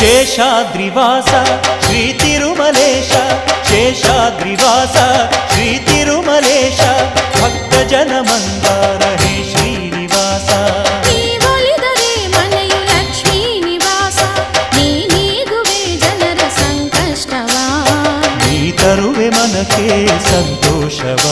ಶೇಷಾದ್ರಿವಾಸ ಶ್ರೀ ತಿರುಮಲೇಶ ಶೇಷಾದ್ರಿವಾಸ ಶ್ರೀ ತಿರುಮಲೇಶ ಭಕ್ತ ಜನ ಮಂದಾರ ಹೇ ಶ್ರೀನಿವಾಸ ನೀವೊಲಿದರೆ ಮನೆಯು ಲಕ್ಷ್ಮೀ ನಿವಾಸ ನೀ ನೀಗುವೆ ಜನರ ಸಂಕಷ್ಟವ ನೀ ತರುವೆ ಮನಕ್ಕೆ ಸಂತೋಷವ